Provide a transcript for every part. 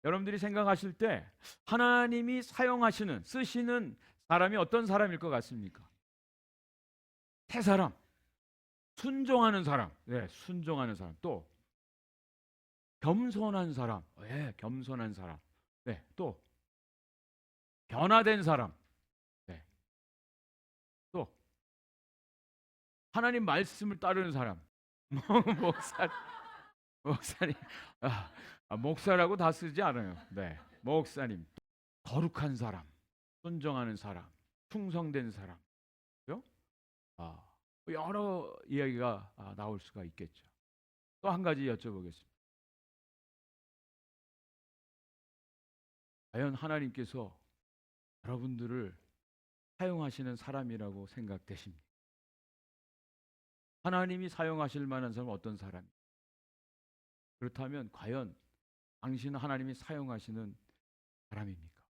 여러분들이 생각하실 때 하나님이 사용하시는, 쓰시는 사람이 어떤 사람일 것 같습니까? 새 사람, 순종하는 사람, 네, 순종하는 사람, 또 겸손한 사람, 네, 겸손한 사람, 네, 또 변화된 사람, 네, 또 하나님 말씀을 따르는 사람. 목사, 목사님, 목사라고 다 쓰지 않아요. 네, 목사님, 거룩한 사람, 순종하는 사람, 충성된 사람, 그죠? 아, 여러 이야기가 나올 수가 있겠죠. 또 한 가지 여쭤보겠습니다. 과연 하나님께서 여러분들을 사용하시는 사람이라고 생각되십니까? 하나님이 사용하실 만한 사람은 어떤 사람입니까? 그렇다면 과연 당신은 하나님이 사용하시는 사람입니까?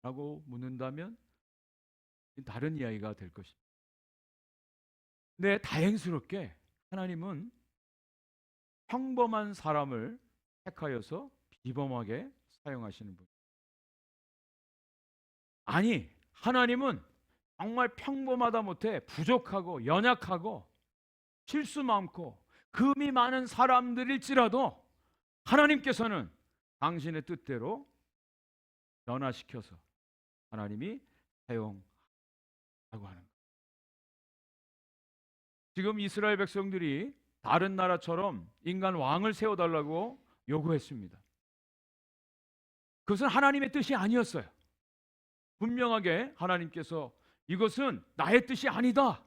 라고 묻는다면 다른 이야기가 될 것입니다. 근데 다행스럽게 하나님은 평범한 사람을 택하여서 비범하게 사용하시는 분. 아니, 하나님은 정말 평범하다 못해 부족하고 연약하고 실수 많고 금이 많은 사람들일지라도 하나님께서는 당신의 뜻대로 변화시켜서 하나님이 사용하고 하는 거예요. 지금 이스라엘 백성들이 다른 나라처럼 인간 왕을 세워달라고 요구했습니다. 그것은 하나님의 뜻이 아니었어요. 분명하게 하나님께서 이것은 나의 뜻이 아니다,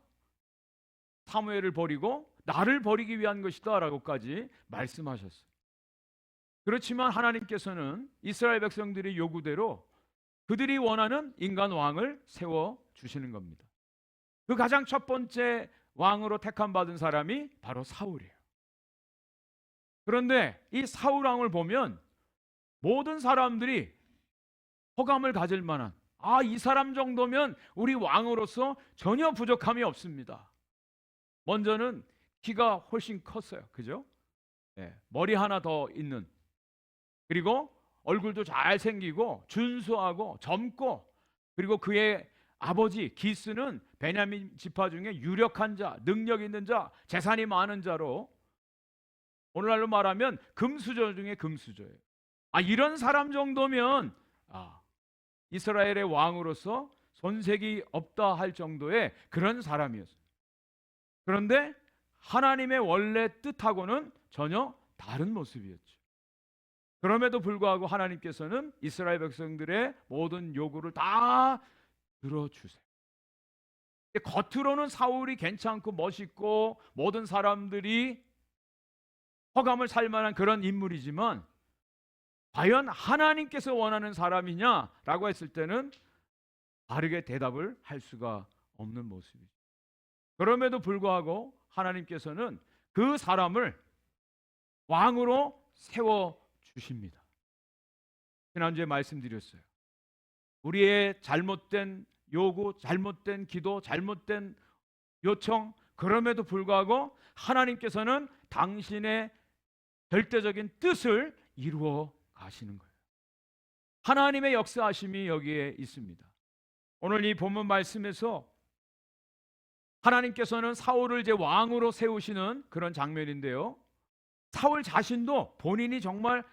사무엘을 버리고 나를 버리기 위한 것이다 라고까지 말씀하셨어요. 그렇지만 하나님께서는 이스라엘 백성들의 요구대로 그들이 원하는 인간 왕을 세워주시는 겁니다. 그 가장 첫 번째 왕으로 택함 받은 사람이 바로 사울이에요. 그런데 이 사울 왕을 보면 모든 사람들이 호감을 가질 만한, 이 사람 정도면 우리 왕으로서 전혀 부족함이 없습니다. 먼저는 키가 훨씬 컸어요. 그죠? 네, 머리 하나 더 있는, 그리고 얼굴도 잘생기고 준수하고 젊고, 그리고 그의 아버지 기스는 베냐민 지파 중에 유력한 자, 능력 있는 자, 재산이 많은 자로, 오늘날로 말하면 금수저 중에 금수저예요. 이런 사람 정도면 이스라엘의 왕으로서 손색이 없다 할 정도의 그런 사람이었어요. 그런데 하나님의 원래 뜻하고는 전혀 다른 모습이었죠. 그럼에도 불구하고 하나님께서는 이스라엘 백성들의 모든 요구를 다 들어주세요. 겉으로는 사울이 괜찮고 멋있고 모든 사람들이 허감을 살 만한 그런 인물이지만 과연 하나님께서 원하는 사람이냐라고 했을 때는 바르게 대답을 할 수가 없는 모습이죠. 그럼에도 불구하고 하나님께서는 그 사람을 왕으로 세워주십니다. 지난주에 말씀드렸어요. 우리의 잘못된 요구, 잘못된 기도, 잘못된 요청, 그럼에도 불구하고 하나님께서는 당신의 절대적인 뜻을 이루어 가시는 거예요. 하나님의 역사하심이 여기에 있습니다. 오늘 이 본문 말씀에서 하나님께서는 사울을 이제 왕으로 세우시는 그런 장면인데요. 사울 자신도 본인이 정말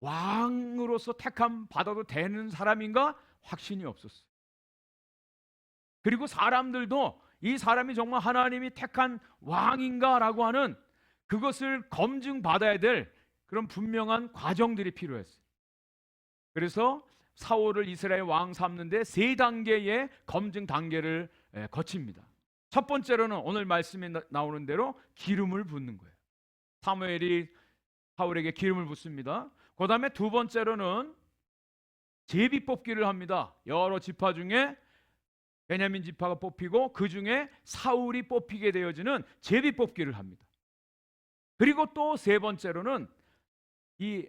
왕으로서 택함 받아도 되는 사람인가 확신이 없었어요. 그리고 사람들도 이 사람이 정말 하나님이 택한 왕인가라고 하는 그것을 검증받아야 될 그런 분명한 과정들이 필요했어요. 그래서 사울을 이스라엘 왕 삼는데 세 단계의 검증 단계를 거칩니다. 첫 번째로는 오늘 말씀에 나오는 대로 기름을 붓는 거예요. 사무엘이 사울에게 기름을 붓습니다. 그 다음에 두 번째로는 제비 뽑기를 합니다. 여러 지파 중에 베냐민 지파가 뽑히고 그 중에 사울이 뽑히게 되어지는 제비 뽑기를 합니다. 그리고 또 세 번째로는 이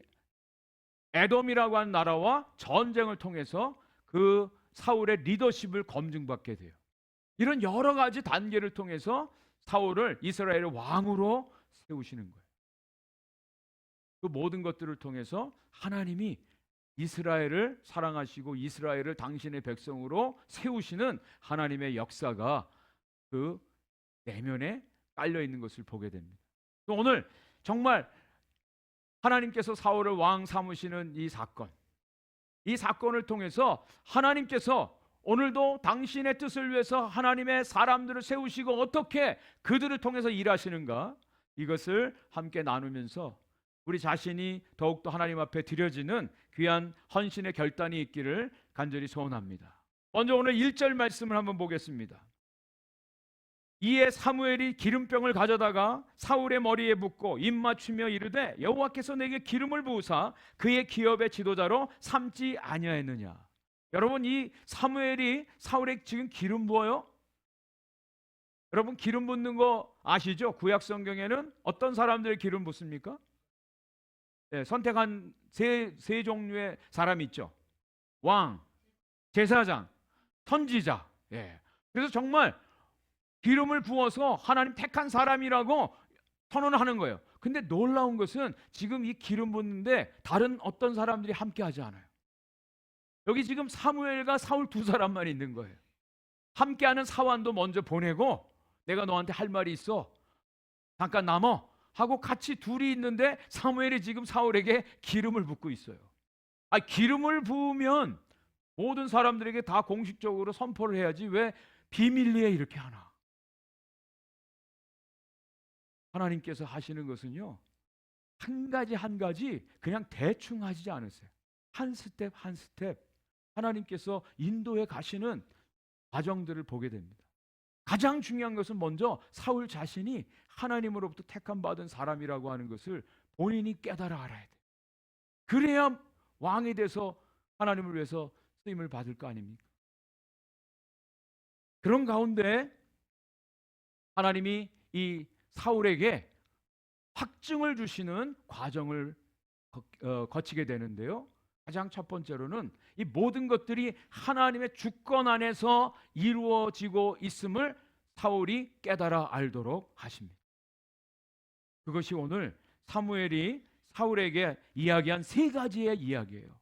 에돔이라고 하는 나라와 전쟁을 통해서 그 사울의 리더십을 검증받게 돼요. 이런 여러 가지 단계를 통해서 사울을 이스라엘의 왕으로 세우시는 거예요. 그 모든 것들을 통해서 하나님이 이스라엘을 사랑하시고 이스라엘을 당신의 백성으로 세우시는 하나님의 역사가 그 내면에 깔려 있는 것을 보게 됩니다. 또 오늘 정말 하나님께서 사울을 왕 삼으시는 이 사건을 통해서 하나님께서 오늘도 당신의 뜻을 위해서 하나님의 사람들을 세우시고 어떻게 그들을 통해서 일하시는가, 이것을 함께 나누면서 우리 자신이 더욱더 하나님 앞에 드려지는 귀한 헌신의 결단이 있기를 간절히 소원합니다. 먼저 오늘 1절 말씀을 한번 보겠습니다. 이에 사무엘이 기름병을 가져다가 사울의 머리에 붓고 입 맞추며 이르되 여호와께서 내게 기름을 부으사 그의 기업의 지도자로 삼지 아니하였느냐. 여러분, 이 사무엘이 사울에 지금 기름 부어요? 여러분, 기름 붓는 거 아시죠? 구약 성경에는 어떤 사람들의 기름 붓습니까? 네, 선택한 세 종류의 사람이 있죠. 왕, 제사장, 선지자. 예. 그래서 정말 기름을 부어서 하나님 택한 사람이라고 선언하는 거예요. 근데 놀라운 것은 지금 이 기름 붓는데 다른 어떤 사람들이 함께 하지 않아요. 여기 지금 사무엘과 사울 두 사람만 있는 거예요. 함께하는 사환도 먼저 보내고 내가 너한테 할 말이 있어, 잠깐 남어 하고 같이 둘이 있는데 사무엘이 지금 사울에게 기름을 붓고 있어요. 기름을 부으면 모든 사람들에게 다 공식적으로 선포를 해야지 왜 비밀리에 이렇게 하나? 하나님께서 하시는 것은요, 한 가지 그냥 대충 하시지 않으세요. 한 스텝 한 스텝 하나님께서 인도해 가시는 과정들을 보게 됩니다. 가장 중요한 것은 먼저 사울 자신이 하나님으로부터 택함 받은 사람이라고 하는 것을 본인이 깨달아 알아야 돼요. 그래야 왕이 돼서 하나님을 위해서 쓰임을 받을 거 아닙니까? 그런 가운데 하나님이 이 사울에게 확증을 주시는 과정을 거치게 되는데요. 가장 첫 번째로는 이 모든 것들이 하나님의 주권 안에서 이루어지고 있음을 사울이 깨달아 알도록 하십니다. 그것이 오늘 사무엘이 사울에게 이야기한 세 가지의 이야기예요.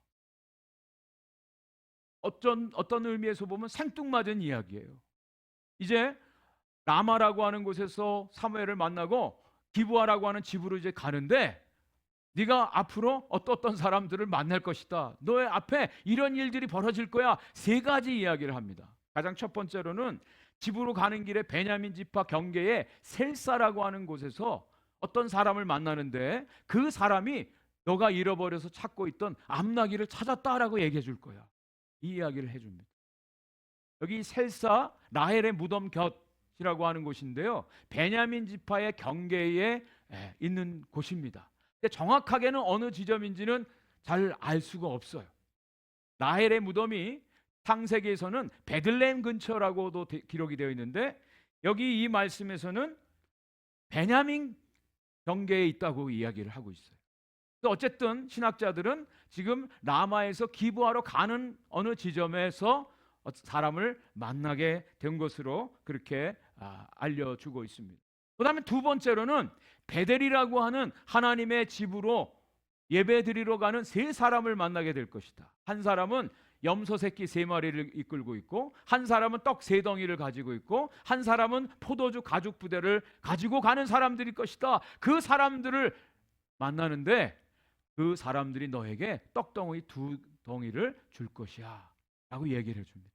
어떤 의미에서 보면 생뚱맞은 이야기예요. 이제 라마라고 하는 곳에서 사무엘을 만나고 기브아라고 하는 집으로 이제 가는데, 네가 앞으로 어떤 사람들을 만날 것이다, 너의 앞에 이런 일들이 벌어질 거야. 세 가지 이야기를 합니다. 가장 첫 번째로는 집으로 가는 길에 베냐민 지파 경계에 셀사라고 하는 곳에서 어떤 사람을 만나는데 그 사람이 너가 잃어버려서 찾고 있던 암나귀를 찾았다라고 얘기해 줄 거야. 이 이야기를 해줍니다. 여기 셀사 라헬의 무덤 곁이라고 하는 곳인데요, 베냐민 지파의 경계에 있는 곳입니다. 근데 정확하게는 어느 지점인지는 잘 알 수가 없어요. 라헬의 무덤이 창세기에서는 베들레헴 근처라고도 기록이 되어 있는데 여기 이 말씀에서는 베냐민 경계에 있다고 이야기를 하고 있어요. 어쨌든 신학자들은 지금 라마에서 기브아로 가는 어느 지점에서 사람을 만나게 된 것으로 그렇게 알려주고 있습니다. 그 다음에 두 번째로는 베델이라고 하는 하나님의 집으로 예배 드리러 가는 세 사람을 만나게 될 것이다. 한 사람은 염소 새끼 3마리를 이끌고 있고, 한 사람은 떡 3덩이를 가지고 있고, 한 사람은 포도주 가죽 부대를 가지고 가는 사람들일 것이다. 그 사람들을 만나는데 그 사람들이 너에게 떡덩이 2덩이를 줄 것이야 라고 얘기를 해줍니다.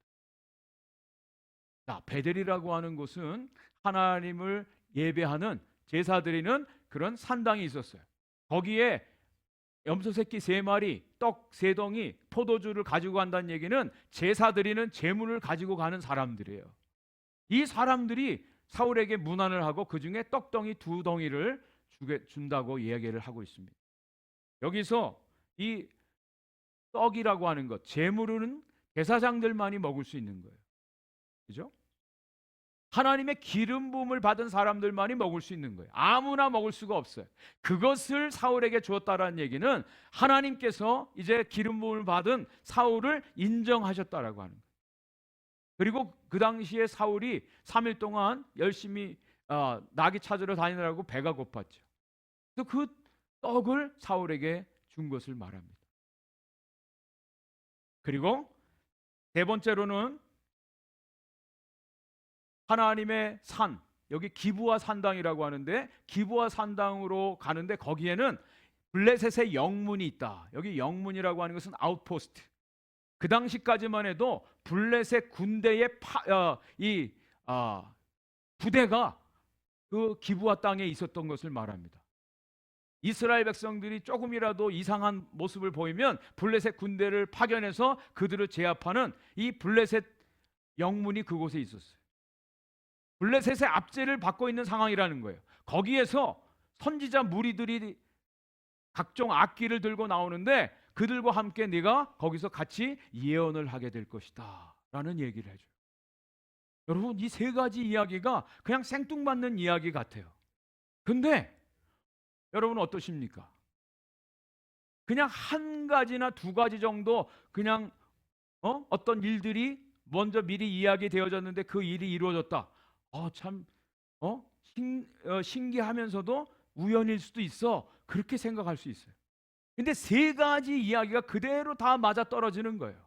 자, 베델이라고 하는 곳은 하나님을 예배하는 제사 드리는 그런 산당이 있었어요. 거기에 염소 새끼 3마리, 떡 3덩이, 포도주를 가지고 간다는 얘기는 제사 드리는 제물을 가지고 가는 사람들이에요. 이 사람들이 사울에게 문안을 하고 그 중에 떡덩이 2덩이를 준다고 이야기를 하고 있습니다. 여기서 이 떡이라고 하는 것, 제물은 제사장들만이 먹을 수 있는 거예요. 그죠? 하나님의 기름 부음을 받은 사람들만이 먹을 수 있는 거예요. 아무나 먹을 수가 없어요. 그것을 사울에게 주었다라는 얘기는 하나님께서 이제 기름 부음을 받은 사울을 인정하셨다라고 하는 거예요. 그리고 그 당시에 사울이 3일 동안 열심히 나귀 찾으러 다니느라고 배가 고팠죠. 그래서 그 떡을 사울에게 준 것을 말합니다. 그리고 세 번째로는 하나님의 산, 여기 기브아 산당이라고 하는데, 기브아 산당으로 가는데 거기에는 블레셋의 영문이 있다. 여기 영문이라고 하는 것은 아웃포스트. 그 당시까지만 해도 블레셋 군대의 부대가 그 기브아 땅에 있었던 것을 말합니다. 이스라엘 백성들이 조금이라도 이상한 모습을 보이면 블레셋 군대를 파견해서 그들을 제압하는 이 블레셋 영문이 그곳에 있었어요. 블레셋의 압제를 받고 있는 상황이라는 거예요. 거기에서 선지자 무리들이 각종 악기를 들고 나오는데 그들과 함께 네가 거기서 같이 예언을 하게 될 것이다 라는 얘기를 해줘요. 여러분, 이 세 가지 이야기가 그냥 생뚱맞는 이야기 같아요. 근데 여러분 어떠십니까? 그냥 한 가지나 두 가지 정도 그냥 어떤 일들이 먼저 미리 이야기되어졌는데 그 일이 이루어졌다. 참 신기하면서도 우연일 수도 있어. 그렇게 생각할 수 있어요. 근데 세 가지 이야기가 그대로 다 맞아 떨어지는 거예요.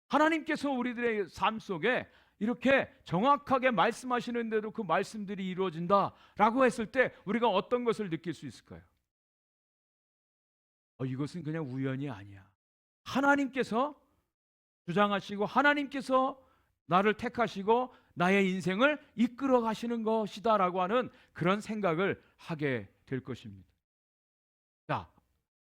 하나님께서 우리들의 삶 속에 이렇게 정확하게 말씀하시는데도 그 말씀들이 이루어진다라고 했을 때 우리가 어떤 것을 느낄 수 있을까요? 이것은 그냥 우연이 아니야. 하나님께서 주장하시고 하나님께서 나를 택하시고 나의 인생을 이끌어 가시는 것이다라고 하는 그런 생각을 하게 될 것입니다. 자,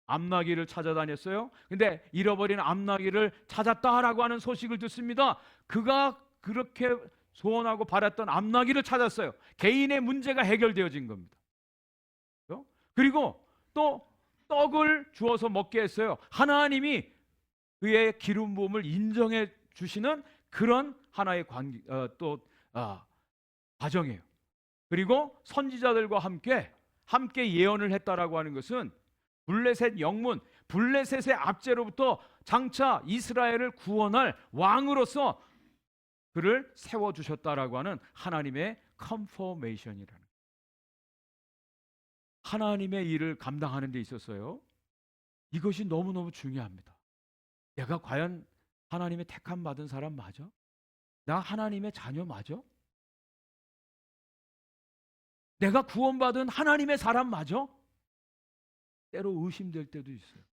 암나귀를 찾아다녔어요. 근데 잃어버린 암나귀를 찾았다라고 하는 소식을 듣습니다. 그가 그렇게 소원하고 바랐던 암나귀를 찾았어요. 개인의 문제가 해결되어진 겁니다. 그리고 또 떡을 주어서 먹게 했어요. 하나님이 그의 기름 부음을 인정해 주시는 그런 하나의 과정이에요. 그리고 선지자들과 함께 예언을 했다라고 하는 것은 블레셋 영문, 블레셋의 압제로부터 장차 이스라엘을 구원할 왕으로서 그를 세워주셨다라고 하는 하나님의 컨포메이션이라는, 하나님의 일을 감당하는 데 있어서요, 이것이 너무너무 중요합니다. 내가 과연 하나님의 택함 받은 사람 맞아? 나 하나님의 자녀 맞아? 내가 구원받은 하나님의 사람 맞아? 때로 의심될 때도 있어요.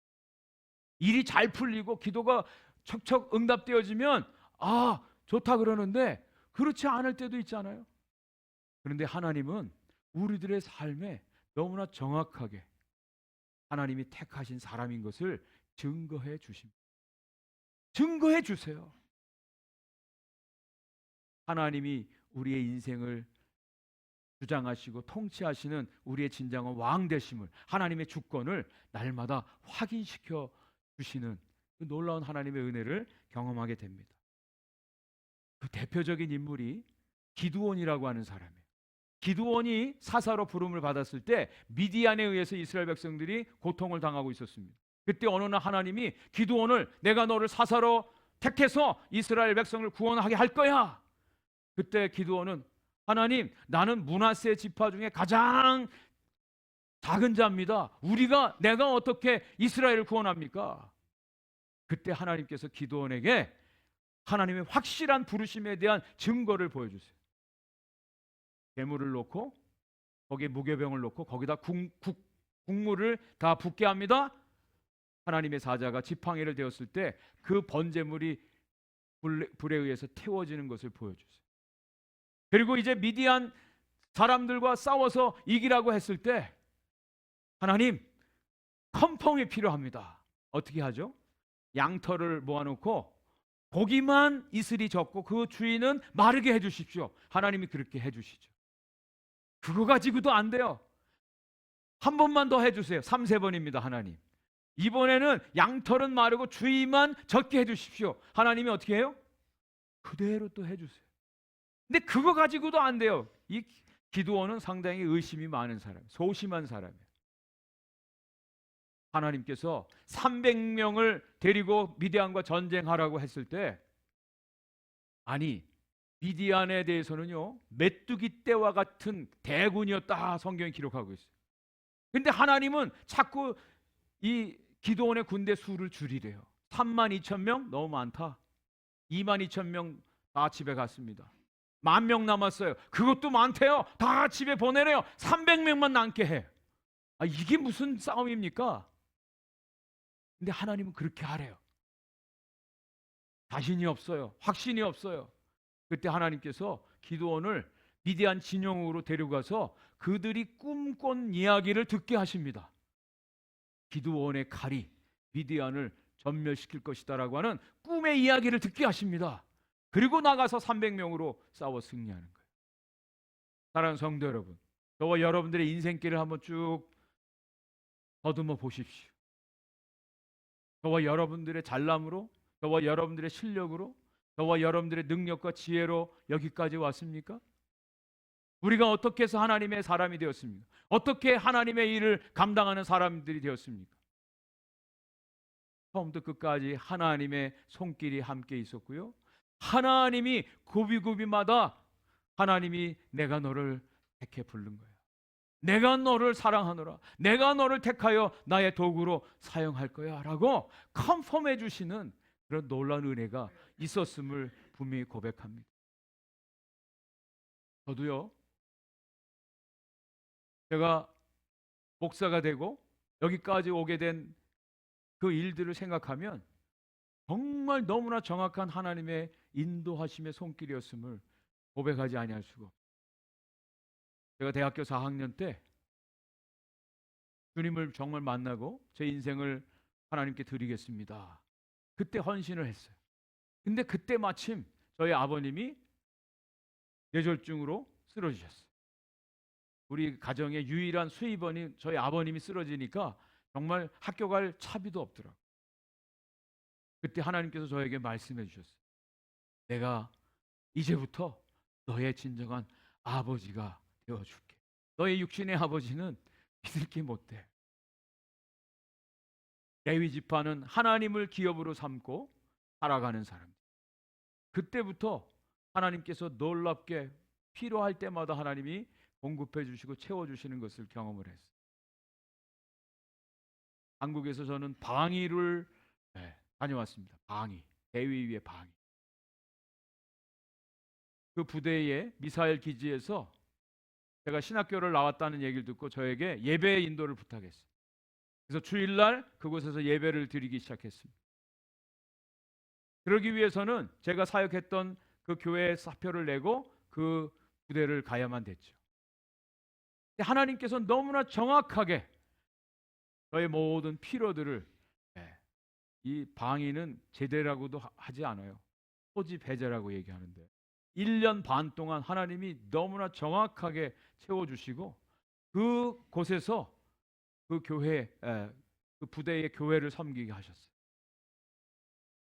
일이 잘 풀리고 기도가 척척 응답되어지면 좋다 그러는데 그렇지 않을 때도 있잖아요. 그런데 하나님은 우리들의 삶에 너무나 정확하게 하나님이 택하신 사람인 것을 증거해 주십니다. 증거해 주세요. 하나님이 우리의 인생을 주장하시고 통치하시는 우리의 진정한 왕 되심을, 하나님의 주권을 날마다 확인시켜 주시는 그 놀라운 하나님의 은혜를 경험하게 됩니다. 그 대표적인 인물이 기드온이라고 하는 사람이에요. 기드온이 사사로 부름을 받았을 때 미디안에 의해서 이스라엘 백성들이 고통을 당하고 있었습니다. 그때 어느 날 하나님이 기드온을, 내가 너를 사사로 택해서 이스라엘 백성을 구원하게 할 거야. 그때 기드온은, 하나님, 나는 므낫세 지파 중에 가장 작은 자입니다. 내가 어떻게 이스라엘을 구원합니까? 그때 하나님께서 기드온에게 하나님의 확실한 부르심에 대한 증거를 보여주세요. 재물을 놓고 거기에 무교병을 놓고 거기다 국물을 다 붓게 합니다. 하나님의 사자가 지팡이를 되었을 때 그 번제물이 불에 의해서 태워지는 것을 보여주세요. 그리고 이제 미디안 사람들과 싸워서 이기라고 했을 때, 하나님, 컴펑이 필요합니다. 어떻게 하죠? 양털을 모아놓고 고기만 이슬이 적고 그 주인은 마르게 해주십시오. 하나님이 그렇게 해주시죠. 그거 가지고도 안 돼요. 한 번만 더 해주세요. 3-4번입니다. 하나님, 이번에는 양털은 마르고 주인만 적게 해주십시오. 하나님이 어떻게 해요? 그대로 또 해주세요. 근데 그거 가지고도 안 돼요. 이 기드온은 상당히 의심이 많은 사람, 소심한 사람이에요. 하나님께서 300명을 데리고 미디안과 전쟁하라고 했을 때, 미디안에 대해서는요 메뚜기 떼와 같은 대군이었다 성경이 기록하고 있어요. 근데 하나님은 자꾸 이 기드온의 군대 수를 줄이래요. 32,000명 너무 많다. 22,000명 다 집에 갔습니다. 10,000명 남았어요. 그것도 많대요. 다 집에 보내래요. 300명만 남게 해. 이게 무슨 싸움입니까? 근데 하나님은 그렇게 하래요. 자신이 없어요. 확신이 없어요. 그때 하나님께서 기드온을 미디안 진영으로 데려가서 그들이 꿈꾼 이야기를 듣게 하십니다. 기드온의 칼이 미디안을 전멸시킬 것이다라고 하는 꿈의 이야기를 듣게 하십니다. 그리고 나가서 300명으로 싸워 승리하는 거예요. 사랑하는 성도 여러분, 저와 여러분들의 인생길을 한번 쭉 더듬어 보십시오. 저와 여러분들의 잘남으로, 저와 여러분들의 실력으로, 저와 여러분들의 능력과 지혜로 여기까지 왔습니까? 우리가 어떻게 해서 하나님의 사람이 되었습니까? 어떻게 하나님의 일을 감당하는 사람들이 되었습니까? 처음부터 끝까지 하나님의 손길이 함께 있었고요. 하나님이 고비고비마다 하나님이 내가 너를 택해 부른 거예요. 내가 너를 사랑하노라. 내가 너를 택하여 나의 도구로 사용할 거야 라고 컨펌해 주시는 그런 놀라운 은혜가 있었음을 분명히 고백합니다. 저도요, 제가 목사가 되고 여기까지 오게 된 그 일들을 생각하면 정말 너무나 정확한 하나님의 인도하심의 손길이었음을 고백하지 아니할 수가 없어요. 제가 대학교 4학년 때 주님을 정말 만나고 제 인생을 하나님께 드리겠습니다. 그때 헌신을 했어요. 근데 그때 마침 저희 아버님이 뇌졸중으로 쓰러지셨어요. 우리 가정의 유일한 수입원이 저희 아버님이 쓰러지니까 정말 학교 갈 차비도 없더라고요. 그때 하나님께서 저에게 말씀해 주셨어요. 내가 이제부터 너의 진정한 아버지가 되어줄게. 너의 육신의 아버지는 믿을 게 못돼. 레위 지파는 하나님을 기업으로 삼고 살아가는 사람. 그때부터 하나님께서 놀랍게 필요할 때마다 하나님이 공급해 주시고 채워주시는 것을 경험을 했어요. 한국에서 저는 방위를 다녀왔습니다. 방위, 대위 위의 방위. 그 부대의 미사일 기지에서 제가 신학교를 나왔다는 얘기를 듣고 저에게 예배 인도를 부탁했어요. 그래서 주일날 그곳에서 예배를 드리기 시작했습니다. 그러기 위해서는 제가 사역했던 그 교회에 사표를 내고 그 부대를 가야만 됐죠. 하나님께서 너무나 정확하게 저의 모든 필요들을, 이 방위는 제대라고도 하지 않아요. 소지 배제라고 얘기하는데 1년 반 동안 하나님이 너무나 정확하게 채워주시고 그곳에서 그 교회, 그 부대의 교회를 섬기게 하셨어요.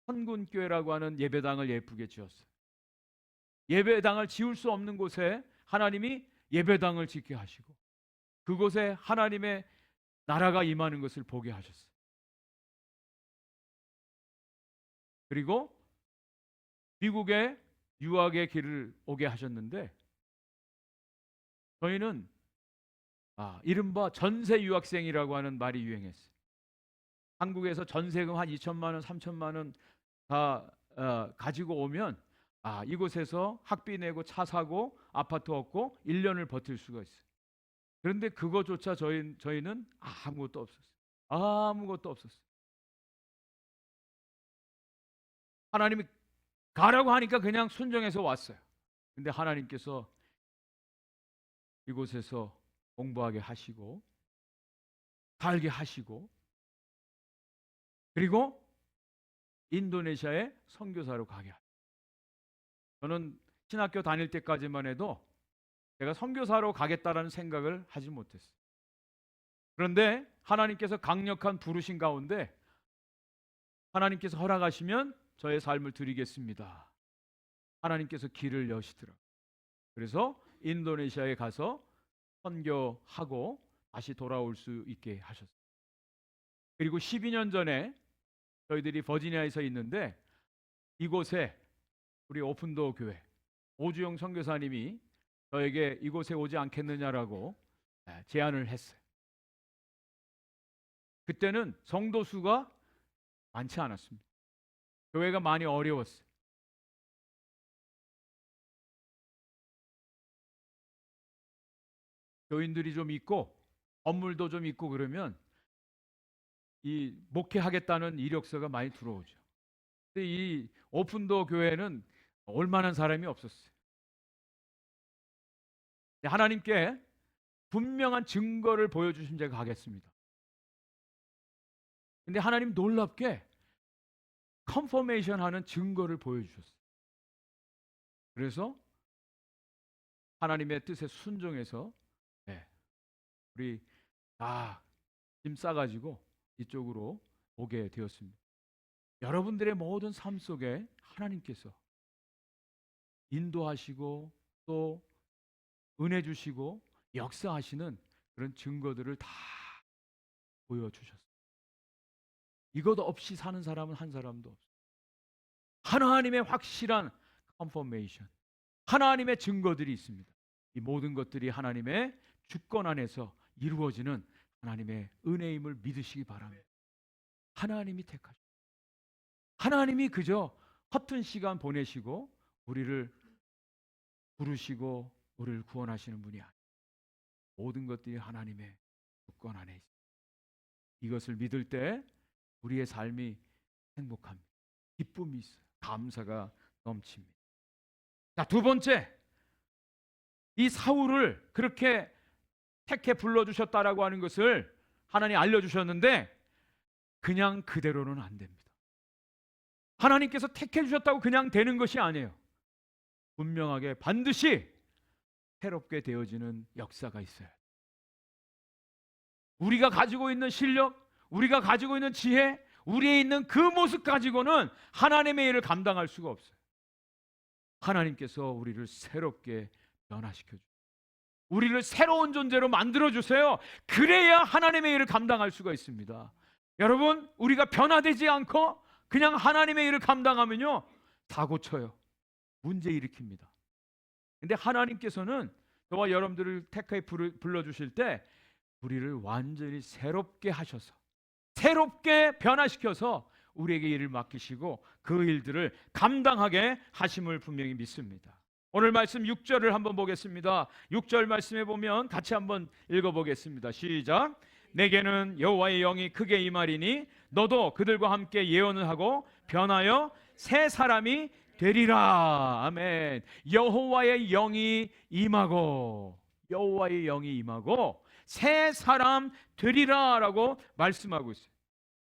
선군교회라고 하는 예배당을 예쁘게 지었어요. 예배당을 지을 수 없는 곳에 하나님이 예배당을 짓게 하시고 그곳에 하나님의 나라가 임하는 것을 보게 하셨어요. 그리고 미국에 유학의 길을 오게 하셨는데 저희는 이른바 전세 유학생이라고 하는 말이 유행했어요. 한국에서 전세금 한 2천만 원, 3천만 원 다 가지고 오면 이곳에서 학비 내고 차 사고 아파트 얻고 1년을 버틸 수가 있어요. 그런데 그거조차 저희는 아무것도 없었어요. 아무것도 없었어요. 하나님이 가라고 하니까 그냥 순종해서 왔어요. 근데 하나님께서 이곳에서 공부하게 하시고 살게 하시고 그리고 인도네시아에 선교사로 가게 하셨어요. 저는 신학교 다닐 때까지만 해도 제가 선교사로 가겠다라는 생각을 하지 못했어요. 그런데 하나님께서 강력한 부르심 가운데 하나님께서 허락하시면 저의 삶을 드리겠습니다. 하나님께서 길을 여시더라고요. 그래서 인도네시아에 가서 선교하고 다시 돌아올 수 있게 하셨어요. 그리고 12년 전에 저희들이 버지니아에서 있는데 이곳에 우리 오픈도어 교회 오주영 선교사님이 저에게 이곳에 오지 않겠느냐라고 제안을 했어요. 그때는 성도 수가 많지 않았습니다. 교회가 많이 어려웠어요. 교인들이 좀 있고 건물도 좀 있고 그러면 이 목회하겠다는 이력서가 많이 들어오죠. 근데 이 오픈도 교회는 올만한 사람이 없었어요. 하나님께 분명한 증거를 보여주신 제가 가겠습니다. 근데 하나님 놀랍게 컨퍼메이션 하는 증거를 보여주셨어요. 그래서 하나님의 뜻에 순종해서 우리 다 짐 싸가지고 이쪽으로 오게 되었습니다. 여러분들의 모든 삶 속에 하나님께서 인도하시고 또 은혜 주시고 역사하시는 그런 증거들을 다 보여주셨어요. 이것 없이 사는 사람은 한 사람도 없어요. 하나님의 확실한 컨퍼메이션, 하나님의 증거들이 있습니다. 이 모든 것들이 하나님의 주권 안에서 이루어지는 하나님의 은혜임을 믿으시기 바랍니다. 하나님이 택하시고 하나님이 그저 허튼 시간 보내시고 우리를 부르시고 우리를 구원하시는 분이 아니에요. 모든 것들이 하나님의 주권 안에 있습니다. 이것을 믿을 때 우리의 삶이 행복합니다. 기쁨이 있어요. 감사가 넘칩니다. 자, 두 번째, 이 사울을 그렇게 택해 불러주셨다라고 하는 것을 하나님 알려주셨는데 그냥 그대로는 안 됩니다. 하나님께서 택해 주셨다고 그냥 되는 것이 아니에요. 분명하게 반드시 새롭게 되어지는 역사가 있어요. 우리가 가지고 있는 실력, 우리가 가지고 있는 지혜, 우리에 있는 그 모습 가지고는 하나님의 일을 감당할 수가 없어요. 하나님께서 우리를 새롭게 변화시켜 주세요. 우리를 새로운 존재로 만들어 주세요. 그래야 하나님의 일을 감당할 수가 있습니다. 여러분, 우리가 변화되지 않고 그냥 하나님의 일을 감당하면요, 사고 쳐요. 문제 일으킵니다. 근데 하나님께서는 저와 여러분들을 택하여 불러주실 때 우리를 완전히 새롭게 하셔서 새롭게 변화시켜서 우리에게 일을 맡기시고 그 일들을 감당하게 하심을 분명히 믿습니다. 오늘 말씀 6절을 한번 보겠습니다. 6절 말씀에 보면 같이 한번 읽어보겠습니다. 시작. 내게는 여호와의 영이 크게 임하리니 너도 그들과 함께 예언을 하고 변하여 새 사람이 되리라. 아멘. 여호와의 영이 임하고 여호와의 영이 임하고 새 사람 되리라라고 말씀하고 있어요.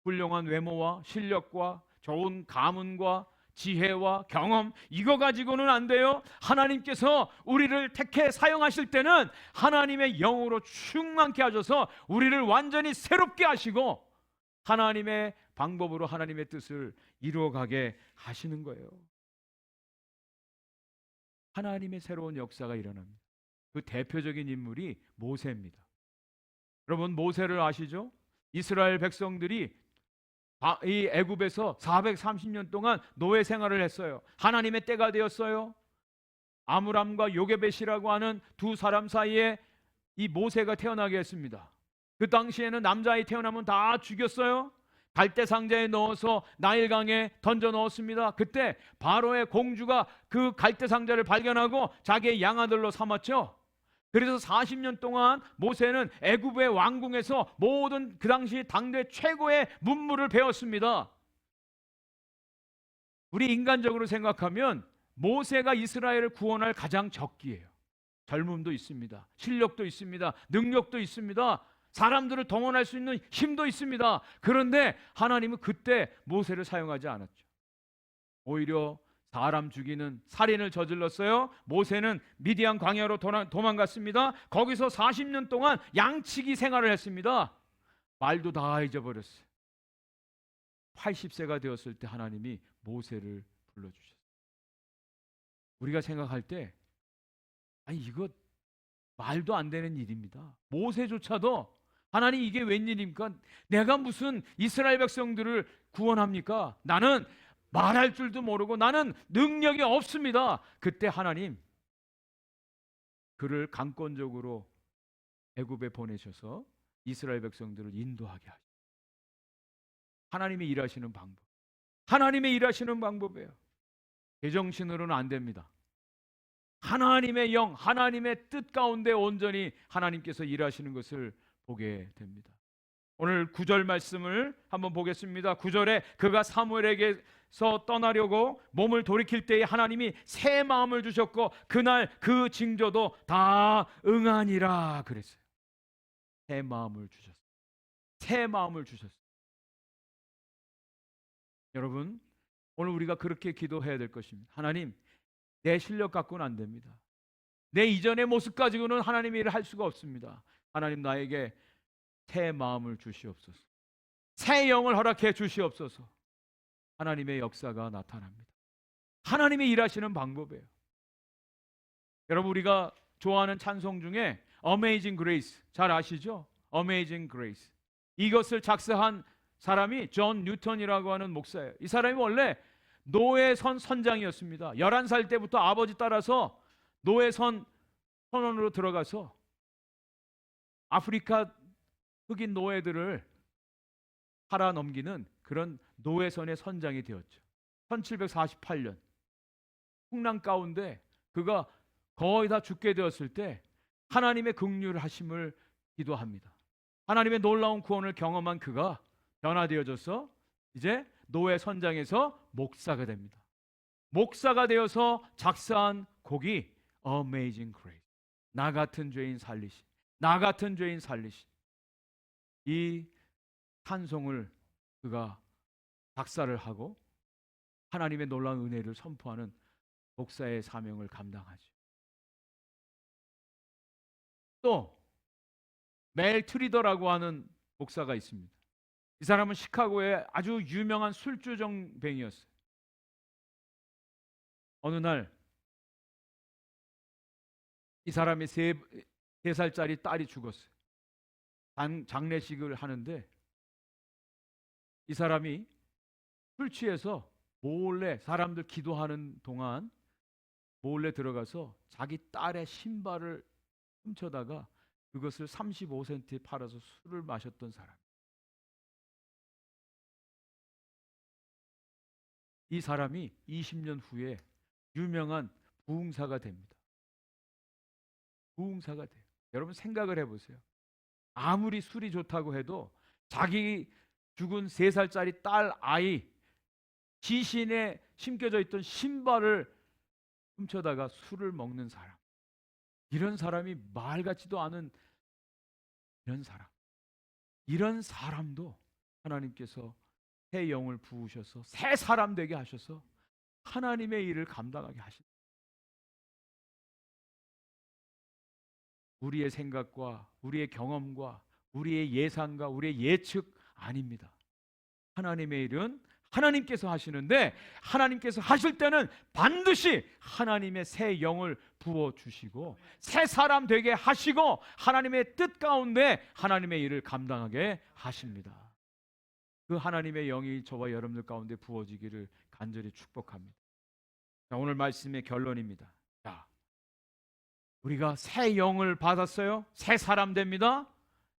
훌륭한 외모와 실력과 좋은 가문과 지혜와 경험, 이거 가지고는 안 돼요. 하나님께서 우리를 택해 사용하실 때는 하나님의 영으로 충만케 하셔서 우리를 완전히 새롭게 하시고 하나님의 방법으로 하나님의 뜻을 이루어가게 하시는 거예요. 하나님의 새로운 역사가 일어납니다. 그 대표적인 인물이 모세입니다. 여러분, 모세를 아시죠? 이스라엘 백성들이 이 애굽에서 430년 동안 노예 생활을 했어요. 하나님의 때가 되었어요. 아므람과 요게벳이라고 하는 두 사람 사이에 이 모세가 태어나게 했습니다. 그 당시에는 남자아이 태어나면 다 죽였어요. 갈대 상자에 넣어서 나일강에 던져 넣었습니다. 그때 바로의 공주가 그 갈대 상자를 발견하고 자기의 양아들로 삼았죠. 그래서 40년 동안 모세는 애굽의 왕궁에서 모든 그 당시 당대 최고의 문물을 배웠습니다. 우리 인간적으로 생각하면 모세가 이스라엘을 구원할 가장 적기예요. 젊음도 있습니다. 실력도 있습니다. 능력도 있습니다. 사람들을 동원할 수 있는 힘도 있습니다. 그런데 하나님은 그때 모세를 사용하지 않았죠. 오히려 사람 죽이는 살인을 저질렀어요. 모세는 미디안 광야로 도망갔습니다. 거기서 40년 동안 양치기 생활을 했습니다. 말도 다 잊어버렸어요. 80세가 되었을 때 하나님이 모세를 불러주셨어요. 우리가 생각할 때 아니 이거 말도 안 되는 일입니다. 모세조차도 하나님 이게 웬일입니까? 내가 무슨 이스라엘 백성들을 구원합니까? 나는 말할 줄도 모르고 나는 능력이 없습니다. 그때 하나님 그를 강권적으로 애굽에 보내셔서 이스라엘 백성들을 인도하게 하셨어요. 하나님이 일하시는 방법. 하나님의 일하시는 방법이에요. 제정신으로는 안 됩니다. 하나님의 영, 하나님의 뜻 가운데 온전히 하나님께서 일하시는 것을 보게 됩니다. 오늘 9절 말씀을 한번 보겠습니다. 9절에 그가 사무엘에게서 떠나려고 몸을 돌이킬 때에 하나님이 새 마음을 주셨고 그날 그 징조도 다 응하니라 그랬어요. 새 마음을 주셨어요. 새 마음을 주셨어요. 여러분, 오늘 우리가 그렇게 기도해야 될 것입니다. 하나님, 내 실력 갖고는 안 됩니다. 내 이전의 모습 가지고는 하나님의 일을 할 수가 없습니다. 하나님, 나에게 새 마음을 주시옵소서. 새 영을 허락해 주시옵소서. 하나님의 역사가 나타납니다. 하나님이 일하시는 방법이에요. 여러분, 우리가 좋아하는 찬송 중에 Amazing Grace 잘 아시죠? Amazing Grace. 이것을 작사한 사람이 존 뉴턴이라고 하는 목사예요. 이 사람이 원래 노예선 선장이었습니다. 11살 때부터 아버지 따라서 노예선 선원으로 들어가서 아프리카 흑인 노예들을 팔아넘기는 그런 노예선의 선장이 되었죠. 1748년 풍랑 가운데 그가 거의 다 죽게 되었을 때 하나님의 긍휼하심을 기도합니다. 하나님의 놀라운 구원을 경험한 그가 변화되어져서 이제 노예 선장에서 목사가 됩니다. 목사가 되어서 작사한 곡이 Amazing Grace. 나 같은 죄인 살리신, 나 같은 죄인 살리신. 이 찬송을 그가 작사를 하고 하나님의 놀라운 은혜를 선포하는 목사의 사명을 감당하죠. 또 멜 트리더라고 하는 목사가 있습니다. 이 사람은 시카고의 아주 유명한 술주정뱅이였어요. 어느 날 이 사람의 3살짜리 딸이 죽었어요. 장례식을 하는데 이 사람이 술 취해서 몰래 사람들 기도하는 동안 몰래 들어가서 자기 딸의 신발을 훔쳐다가 그것을 35센트에 팔아서 술을 마셨던 사람. 이 사람이 20년 후에 유명한 부흥사가 됩니다. 부흥사가 돼요. 여러분 생각을 해보세요. 아무리 술이 좋다고 해도 자기 죽은 3살짜리 딸 아이 지신에 심겨져 있던 신발을 훔쳐다가 술을 먹는 사람. 이런 사람이 말 같지도 않은 이런 사람. 이런 사람도 하나님께서 새 영을 부으셔서 새 사람 되게 하셔서 하나님의 일을 감당하게 하십니다. 우리의 생각과 우리의 경험과 우리의 예상과 우리의 예측 아닙니다. 하나님의 일은 하나님께서 하시는데 하나님께서 하실 때는 반드시 하나님의 새 영을 부어주시고 새 사람 되게 하시고 하나님의 뜻 가운데 하나님의 일을 감당하게 하십니다. 그 하나님의 영이 저와 여러분들 가운데 부어지기를 간절히 축복합니다. 자, 오늘 말씀의 결론입니다. 자, 우리가 새 영을 받았어요. 새 사람 됩니다.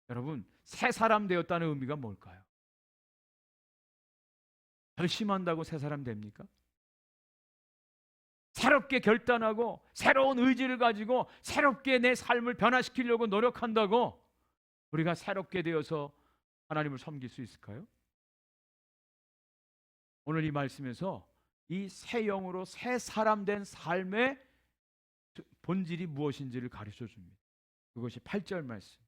여러분, 새 사람 되었다는 의미가 뭘까요? 결심한다고 새 사람 됩니까? 새롭게 결단하고 새로운 의지를 가지고 새롭게 내 삶을 변화시키려고 노력한다고 우리가 새롭게 되어서 하나님을 섬길 수 있을까요? 오늘 이 말씀에서 이 새 영으로 새 사람 된 삶의 본질이 무엇인지를 가르쳐 줍니다. 그것이 8절 말씀.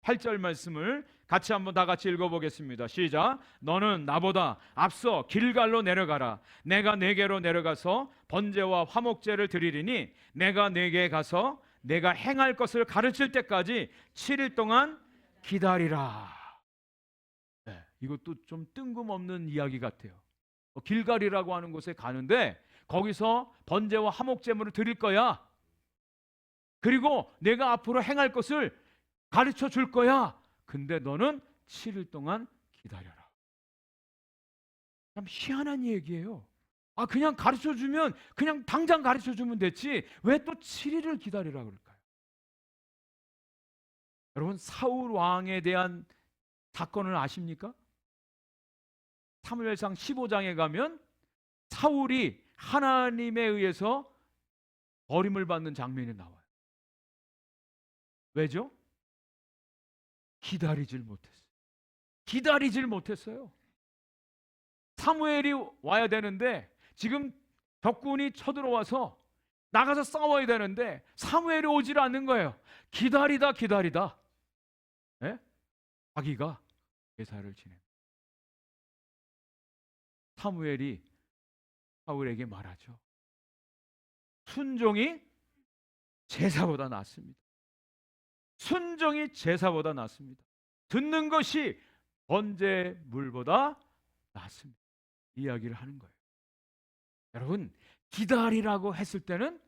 8절 말씀을 같이 한번 다 같이 읽어보겠습니다. 시작. 너는 나보다 앞서 길갈로 내려가라. 내가 네게로 내려가서 번제와 화목제를 드리리니 내가 네게 가서 내가 행할 것을 가르칠 때까지 7일 동안 기다리라. 네, 이것도 좀 뜬금없는 이야기 같아요. 길갈이라고 하는 곳에 가는데 거기서 번제와 화목제물을 드릴 거야. 그리고 내가 앞으로 행할 것을 가르쳐 줄 거야. 근데 너는 7일 동안 기다려라. 참 희한한 얘기예요. 그냥 가르쳐 주면 그냥 당장 가르쳐 주면 됐지 왜 또 7일을 기다리라 그럴까요? 여러분, 사울 왕에 대한 사건을 아십니까? 사무엘상 15장에 가면 사울이 하나님에 의해서 버림을 받는 장면이 나와요. 왜죠? 기다리질 못했어요. 기다리질 못했어요. 사무엘이 와야 되는데 지금 적군이 쳐들어와서 나가서 싸워야 되는데 사무엘이 오질 않는 거예요. 기다리다 예? 자기가 제사를 지내. 사무엘이 사울에게 말하죠. 순종이 제사보다 낫습니다. 순종이 제사보다 낫습니다. 듣는 것이 번제 물보다 낫습니다. 이야기를 하는 거예요. 여러분, 기다리라고 했을 때는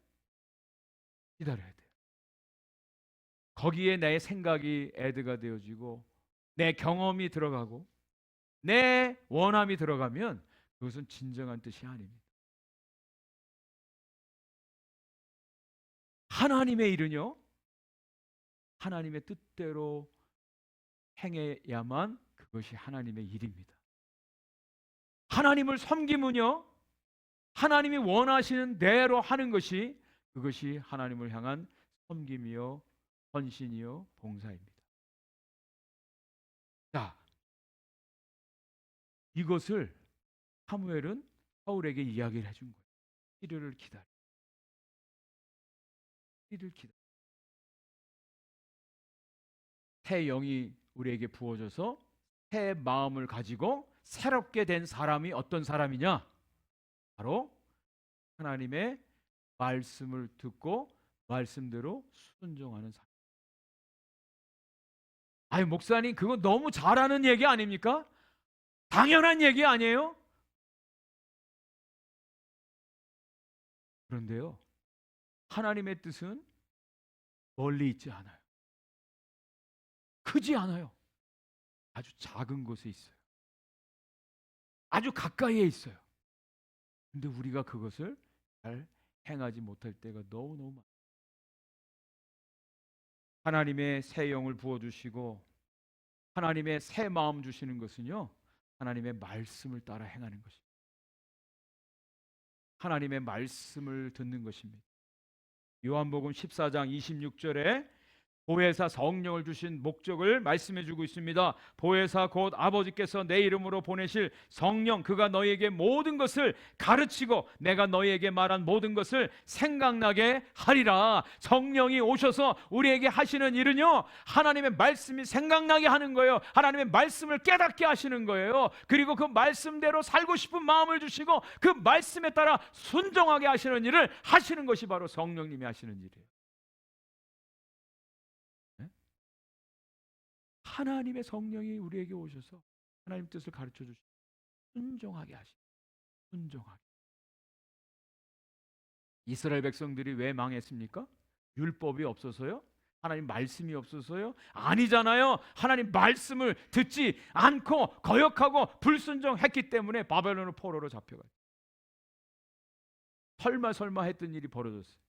기다려야 돼요. 거기에 내 생각이 애드가 되어지고 내 경험이 들어가고 내 원함이 들어가면 그것은 진정한 뜻이 아닙니다. 하나님의 일은요, 하나님의 뜻대로 행해야만 그것이 하나님의 일입니다. 하나님을 섬기면요, 하나님이 원하시는 대로 하는 것이 그것이 하나님을 향한 섬김이요, 헌신이요, 봉사입니다. 자, 이것을 사무엘은 사울에게 이야기를 해준 거예요. 일을 기다려. 일을 기다려. 새 영이 우리에게 부어져서 새 마음을 가지고 새롭게 된 사람이 어떤 사람이냐? 바로 하나님의 말씀을 듣고 말씀대로 순종하는 사람. 아니, 목사님, 그거 너무 잘하는 얘기 아닙니까? 당연한 얘기 아니에요? 그런데요, 하나님의 뜻은 멀리 있지 않아요. 크지 않아요. 아주 작은 곳에 있어요. 아주 가까이에 있어요. 근데 우리가 그것을 잘 행하지 못할 때가 너무너무 많아요. 하나님의 새 영을 부어주시고 하나님의 새 마음 주시는 것은요, 하나님의 말씀을 따라 행하는 것입니다. 하나님의 말씀을 듣는 것입니다. 요한복음 14장 26절에 보혜사 성령을 주신 목적을 말씀해 주고 있습니다. 보혜사 곧 아버지께서 내 이름으로 보내실 성령, 그가 너희에게 모든 것을 가르치고 내가 너희에게 말한 모든 것을 생각나게 하리라. 성령이 오셔서 우리에게 하시는 일은요, 하나님의 말씀이 생각나게 하는 거예요. 하나님의 말씀을 깨닫게 하시는 거예요. 그리고 그 말씀대로 살고 싶은 마음을 주시고 그 말씀에 따라 순종하게 하시는 일을 하시는 것이 바로 성령님이 하시는 일이에요. 하나님의 성령이 우리에게 오셔서 하나님 뜻을 가르쳐 주시고 순종하게 하시고, 순종하게. 이스라엘 백성들이 왜 망했습니까? 율법이 없어서요? 하나님 말씀이 없어서요? 아니잖아요. 하나님 말씀을 듣지 않고 거역하고 불순종했기 때문에 바벨론 포로로 잡혀가요. 설마 했던 일이 벌어졌어요.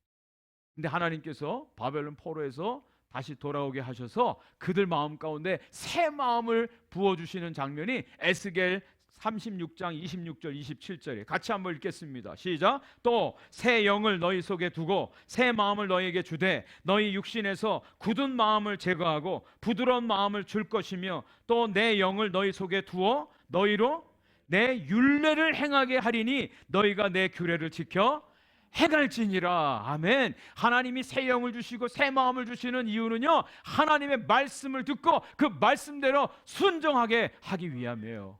근데 하나님께서 바벨론 포로에서 다시 돌아오게 하셔서 그들 마음 가운데 새 마음을 부어주시는 장면이 에스겔 36장 26절 27절에 같이 한번 읽겠습니다. 시작. 또 새 영을 너희 속에 두고 새 마음을 너희에게 주되 너희 육신에서 굳은 마음을 제거하고 부드러운 마음을 줄 것이며 또 내 영을 너희 속에 두어 너희로 내 율례를 행하게 하리니 너희가 내 규례를 지켜 행할지니라. 아멘. 하나님이 새 영을 주시고 새 마음을 주시는 이유는요, 하나님의 말씀을 듣고 그 말씀대로 순종하게 하기 위함이에요.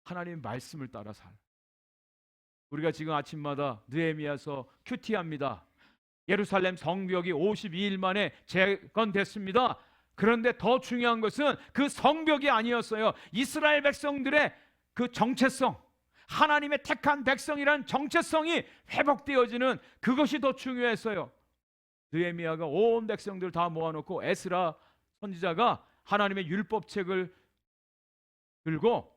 하나님의 말씀을 따라 살. 우리가 지금 아침마다 느헤미야서 큐티합니다. 예루살렘 성벽이 52일 만에 재건됐습니다. 그런데 더 중요한 것은 그 성벽이 아니었어요. 이스라엘 백성들의 그 정체성, 하나님의 택한 백성이란 정체성이 회복되어지는 그것이 더 중요했어요. 느헤미야가 온 백성들 다 모아놓고 에스라 선지자가 하나님의 율법책을 들고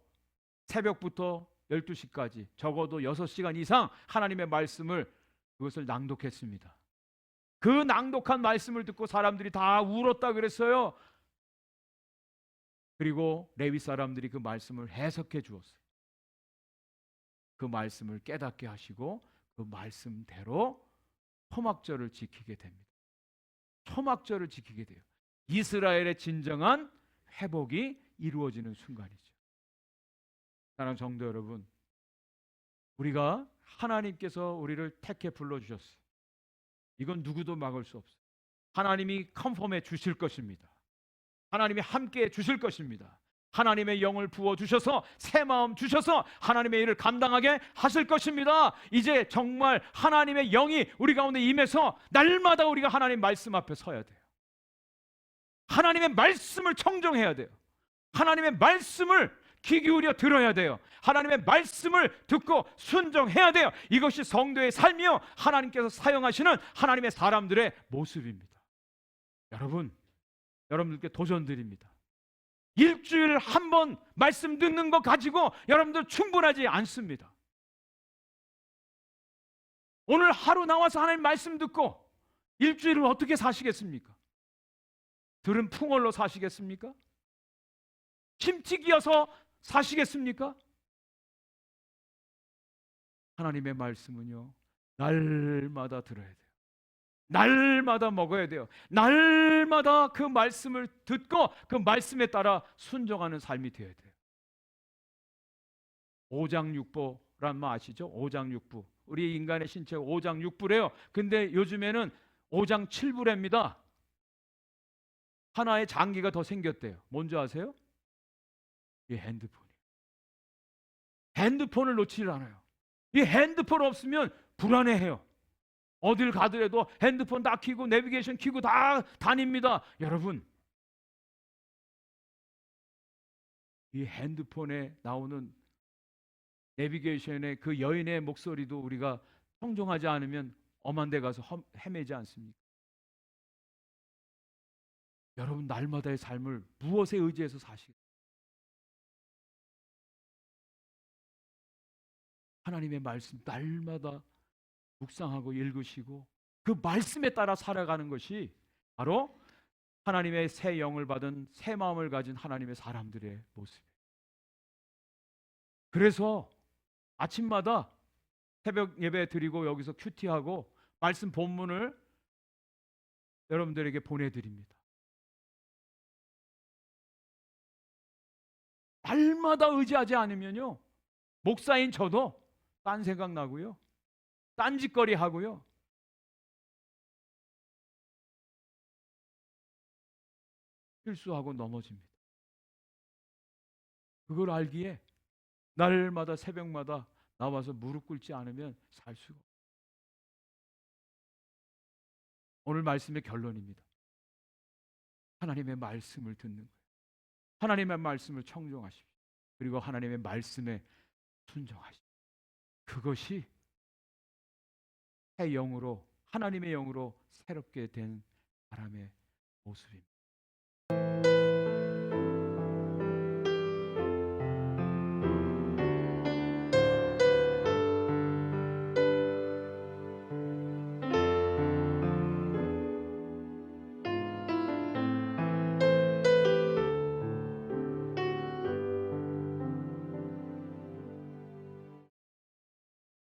새벽부터 12시까지 적어도 6시간 이상 하나님의 말씀을 그것을 낭독했습니다. 그 낭독한 말씀을 듣고 사람들이 다 울었다 그랬어요. 그리고 레위 사람들이 그 말씀을 해석해 주었어요. 그 말씀을 깨닫게 하시고 그 말씀대로 초막절을 지키게 됩니다. 초막절을 지키게 돼요. 이스라엘의 진정한 회복이 이루어지는 순간이죠. 사랑하는 성도 여러분, 우리가 하나님께서 우리를 택해 불러주셨어요. 이건 누구도 막을 수 없어요. 하나님이 컨펌해 주실 것입니다. 하나님이 함께 주실 것입니다. 하나님의 영을 부어주셔서 새 마음 주셔서 하나님의 일을 감당하게 하실 것입니다. 이제 정말 하나님의 영이 우리 가운데 임해서 날마다 우리가 하나님 말씀 앞에 서야 돼요. 하나님의 말씀을 청정해야 돼요. 하나님의 말씀을 귀 기울여 들어야 돼요. 하나님의 말씀을 듣고 순종해야 돼요. 이것이 성도의 삶이요, 하나님께서 사용하시는 하나님의 사람들의 모습입니다. 여러분들께 도전 드립니다. 일주일 한 번 말씀 듣는 거 가지고 여러분들 충분하지 않습니다. 오늘 하루 나와서 하나님 말씀 듣고 일주일을 어떻게 사시겠습니까? 들은 풍월로 사시겠습니까? 침튀기어서 사시겠습니까? 하나님의 말씀은요, 날마다 들어야 돼요. 날마다 먹어야 돼요. 날마다 그 말씀을 듣고 그 말씀에 따라 순종하는 삶이 되어야 돼요. 오장육부란 말 아시죠? 오장육부. 우리 인간의 신체가 오장육부래요. 근데 요즘에는 오장칠부랍니다. 하나의 장기가 더 생겼대요. 뭔지 아세요? 이 핸드폰이에요. 핸드폰을 놓치질 않아요. 이 핸드폰 없으면 불안해해요. 어딜 가더라도 핸드폰 다 켜고 내비게이션 켜고 다 다닙니다. 여러분, 이 핸드폰에 나오는 내비게이션의 그 여인의 목소리도 우리가 청종하지 않으면 엄한 데 가서 헤매지 않습니까? 여러분, 날마다의 삶을 무엇에 의지해서 사시겠어요? 하나님의 말씀 날마다 묵상하고 읽으시고 그 말씀에 따라 살아가는 것이 바로 하나님의 새 영을 받은 새 마음을 가진 하나님의 사람들의 모습이에요. 그래서 아침마다 새벽 예배 드리고 여기서 큐티하고 말씀 본문을 여러분들에게 보내드립니다. 날마다 의지하지 않으면요, 목사인 저도 딴 생각 나고요, 딴짓거리 하고요, 실수하고 넘어집니다. 그걸 알기에 날마다 새벽마다 나와서 무릎 꿇지 않으면 살 수가 없어요. 오늘 말씀의 결론입니다. 하나님의 말씀을 듣는 거예요. 하나님의 말씀을 청종하십시오. 그리고 하나님의 말씀에 순종하십시오. 그것이 새 영으로, 하나님의 영으로 새롭게 된 사람의 모습입니다.